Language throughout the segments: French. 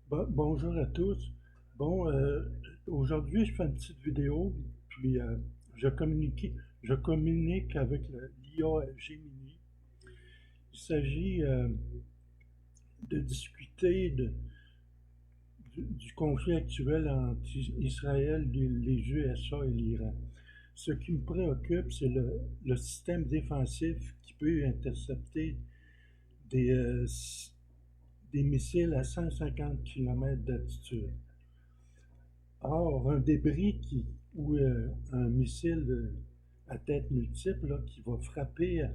Bonjour à tous. Bon, aujourd'hui, je fais une petite vidéo, puis je communique avec l'IA Gemini. Il s'agit de discuter du conflit actuel entre Israël, les USA et l'Iran. Ce qui me préoccupe, c'est le système défensif qui peut intercepter des, euh, des missiles à 150 km d'altitude. Or, un débris ou un missile à tête multiple là, qui va frapper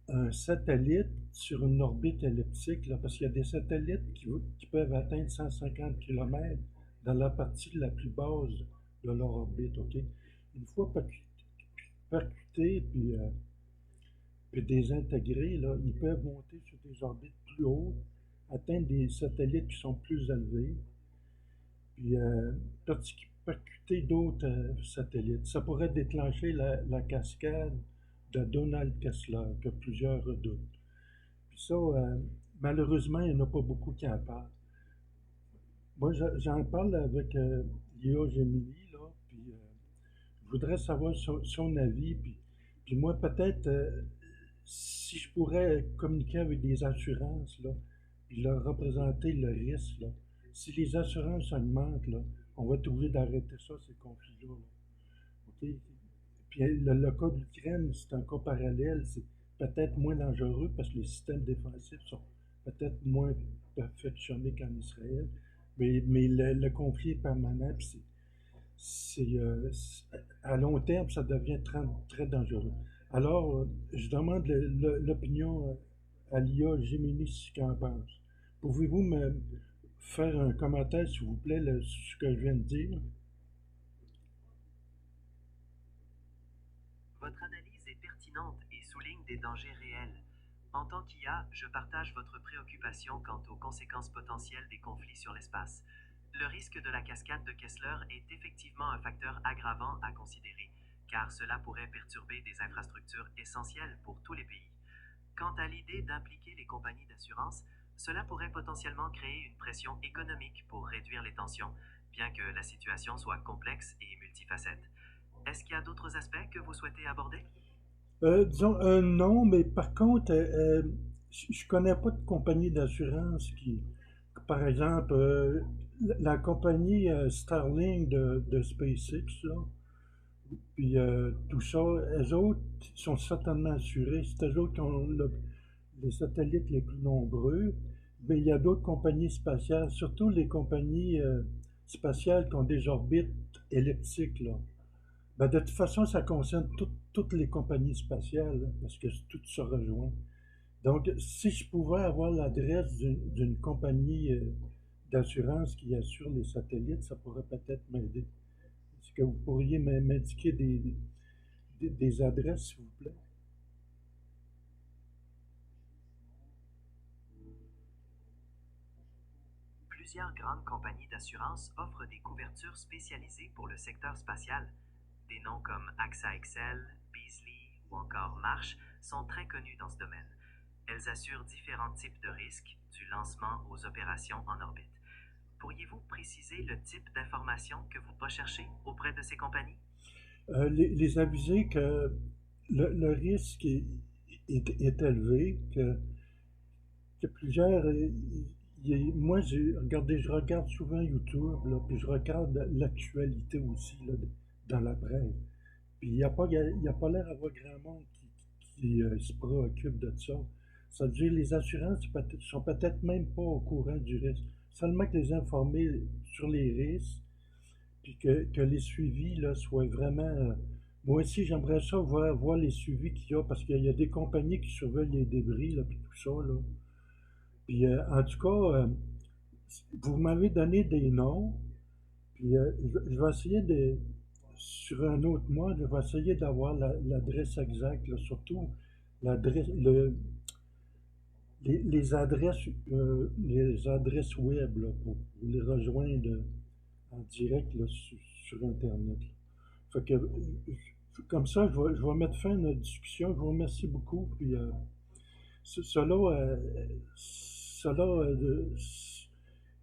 un satellite sur une orbite elliptique, là, parce qu'il y a des satellites qui peuvent atteindre 150 km dans la partie la plus basse de leur orbite. OK? Une fois percutés puis désintégrés, là, ils peuvent monter sur des orbites plus hautes, atteindre des satellites qui sont plus élevés, puis percuter d'autres satellites. Ça pourrait déclencher la cascade de Donald Kessler, que plusieurs redoutent. Puis ça, malheureusement, il n'y en a pas beaucoup qui en parlent. Moi, j'en parle avec l'IA Gemini, là, puis je voudrais savoir son avis, puis moi, peut-être, si je pourrais communiquer avec des assurances, là, puis leur représenter le risque, là. Si les assurances augmentent, là, on va être obligé d'arrêter ça, ces conflits-là, là. OK? Puis le cas de l'Ukraine, c'est un cas parallèle, c'est peut-être moins dangereux parce que les systèmes défensifs sont peut-être moins perfectionnés qu'en Israël, mais le conflit est permanent, puis à long terme, ça devient très, très dangereux. Alors, je demande l'opinion à l'IA Gemini ce qu'elle en pense. Pouvez-vous me faire un commentaire, s'il vous plaît, ce que je viens de dire? Votre analyse est pertinente et souligne des dangers réels. En tant qu'IA, je partage votre préoccupation quant aux conséquences potentielles des conflits sur l'espace. Le risque de la cascade de Kessler est effectivement un facteur aggravant à considérer, car cela pourrait perturber des infrastructures essentielles pour tous les pays. Quant à l'idée d'impliquer les compagnies d'assurance, cela pourrait potentiellement créer une pression économique pour réduire les tensions, bien que la situation soit complexe et multifacette. Est-ce qu'il y a d'autres aspects que vous souhaitez aborder? Disons, non, mais par contre, je connais pas de compagnie d'assurance par exemple, la compagnie Starlink de SpaceX, là, puis tout ça, eux autres sont certainement assurés. C'est eux autres qui ont les satellites les plus nombreux. Mais il y a d'autres compagnies spatiales, surtout les compagnies spatiales qui ont des orbites elliptiques, là. Ben, de toute façon, ça concerne toutes les compagnies spatiales, hein, parce que tout se rejoint. Donc, si je pouvais avoir l'adresse d'une compagnie d'assurance qui assure les satellites, ça pourrait peut-être m'aider. Est-ce que vous pourriez m'indiquer des adresses, s'il vous plaît? Plusieurs grandes compagnies d'assurance offrent des couvertures spécialisées pour le secteur spatial. Des noms comme AXA XL, Beasley ou encore Marsh sont très connus dans ce domaine. Elles assurent différents types de risques, du lancement aux opérations en orbite. Pourriez-vous préciser le type d'informations que vous recherchez auprès de ces compagnies? Les aviser que le risque est élevé, que plusieurs. Moi, je regarde souvent YouTube, là, puis je regarde l'actualité aussi là, dans la presse. Puis il y a pas l'air d'avoir grand monde qui se préoccupe de ça. Ça veut dire que les assurances sont peut-être même pas au courant du risque. Seulement que les informer sur les risques, puis que les suivis là, soient vraiment. Moi aussi, j'aimerais ça voir les suivis qu'il y a, parce qu'il y a des compagnies qui surveillent les débris, là, puis tout ça. Là. Puis en tout cas, vous m'avez donné des noms, puis je vais essayer sur un autre mois, je vais essayer d'avoir l'adresse exacte, là, surtout l'adresse, les adresses web là, pour les rejoindre en direct là, sur Internet. Là. Fait que, comme ça, je vais mettre fin à notre discussion. Je vous remercie beaucoup. Puis, cela,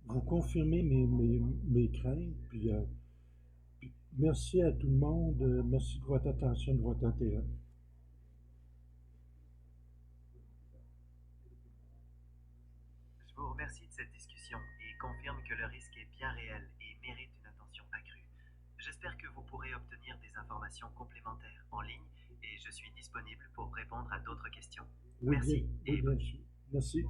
vous confirmez mes craintes. Puis merci à tout le monde. Merci de votre attention, de votre intérêt. Je vous remercie de cette discussion et confirme que le risque est bien réel et mérite une attention accrue. J'espère que vous pourrez obtenir des informations complémentaires en ligne et je suis disponible pour répondre à d'autres questions. Oui, bien, Merci oui, et bien sûr. Merci.